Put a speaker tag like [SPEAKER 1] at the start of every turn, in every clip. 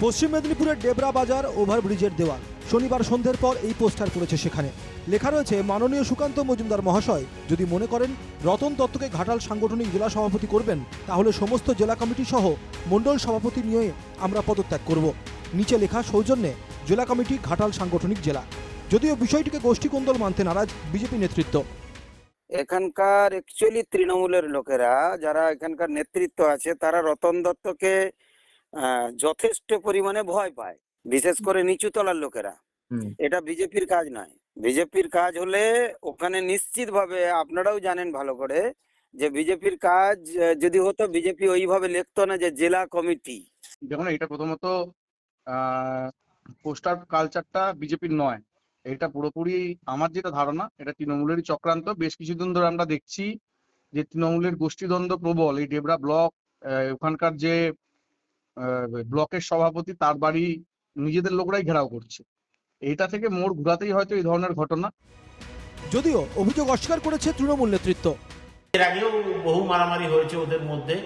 [SPEAKER 1] পশ্চিম মেদিনীপুরের ডেবরা বাজার ওভারব্রিজের দেওয়াল। শনিবার সন্ধ্যের পর এই পোস্টার পড়েছে সেখানে। লেখা রয়েছে, মাননীয় সুকান্ত মজুমদার মহাশয় যদি মনে করেন রতন দত্তকে ঘাটাল সাংগঠনিক জেলা সভাপতি করবেন, তাহলে সমস্ত জেলা কমিটি সহ মণ্ডল সভাপতি নিয়ে আমরা পদত্যাগ করব। নিচে লেখা, সৌজন্যে জেলা কমিটি ঘাটাল সাংগঠনিক জেলা। যদিও বিষয়টিকে গোষ্ঠী কোন্দল মানতে নারাজ বিজেপি নেতৃত্ব।
[SPEAKER 2] এখানকার অ্যাকচুয়ালি তৃণমূলের লোকেরা যারা এখানকার নেতৃত্ব আছে তারা রতন দত্তকে যথেষ্ট পরিমাণে ভয় পায়, বিশেষ করে নিচু তলার লোকেরা। এটা বিজেপির কাজ নয়। বিজেপির কাজ হলে ওখানে নিশ্চিতভাবে, আপনারাও জানেন ভালো করে, যে বিজেপির কাজ যদি হতো, বিজেপি ওইভাবে লিখতো না যে জেলা কমিটি।
[SPEAKER 3] দেখুন, এটা প্রথমত পোস্টার কালচারটা বিজেপির নয়, এটা পুরোপুরি আমার যেটা ধারণা এটা তৃণমূলেরই চক্রান্ত। বেশ কিছুদিন ধরে আমরা দেখছি যে তৃণমূলের গোষ্ঠীদ্বন্দ্ব প্রবল। এই ডেবরা ব্লক, ওখানকার যে ব্লকের সভাপতি, তার বাড়ি নিজেদের লোকরাই ঘেরাও করছে। এইটা থেকে মোড় ঘুরাতেই হয়তো এই ধরনের ঘটনা।
[SPEAKER 1] যদিও অভিযোগ অস্বীকার করেছে তৃণমূল নেতৃত্ব।
[SPEAKER 4] এর আগেও বহু মারামারি হয়েছে ওদের মধ্যে।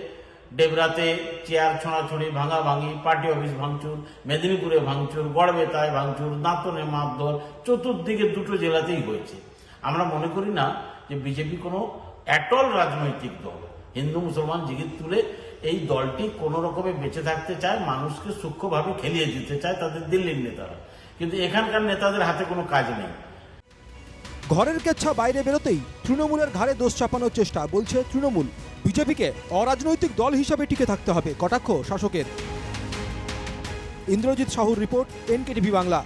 [SPEAKER 4] ডেবরাতে চেয়ার ছোঁড়াছুঁড়ি, ভাঙাভাঙি, পার্টি অফিস ভাঙচুর, মেদিনীপুরে ভাঙচুর, গড়বেতায় ভাঙচুর, দাঁতনে মারধর, চতুর্দিকে দুটো জেলাতেই হয়েছে। আমরা মনে করি না যে বিজেপি কোনো অ্যাটল রাজনৈতিক দল। হিন্দু মুসলমান জিগির তুলে এই দলটি কোনো রকমে বেঁচে থাকতে চায়, মানুষকে সূক্ষ্মভাবে খেলিয়ে দিতে চায় তাদের দিল্লির নেতারা। কিন্তু এখানকার নেতাদের হাতে কোনো কাজ নেই।
[SPEAKER 1] ঘরের কেচ্ছা বাইরে বেরোতেই তৃণমূলের ঘাড়ে দোষ চাপানোর চেষ্টা, বলছে তৃণমূল। বিজেপিকে অরাজনৈতিক দল হিসাবে টিকে থাকতে হবে, কটাক্ষ শাসকের। ইন্দ্রজিৎ সাহুর রিপোর্ট, NKTV বাংলা।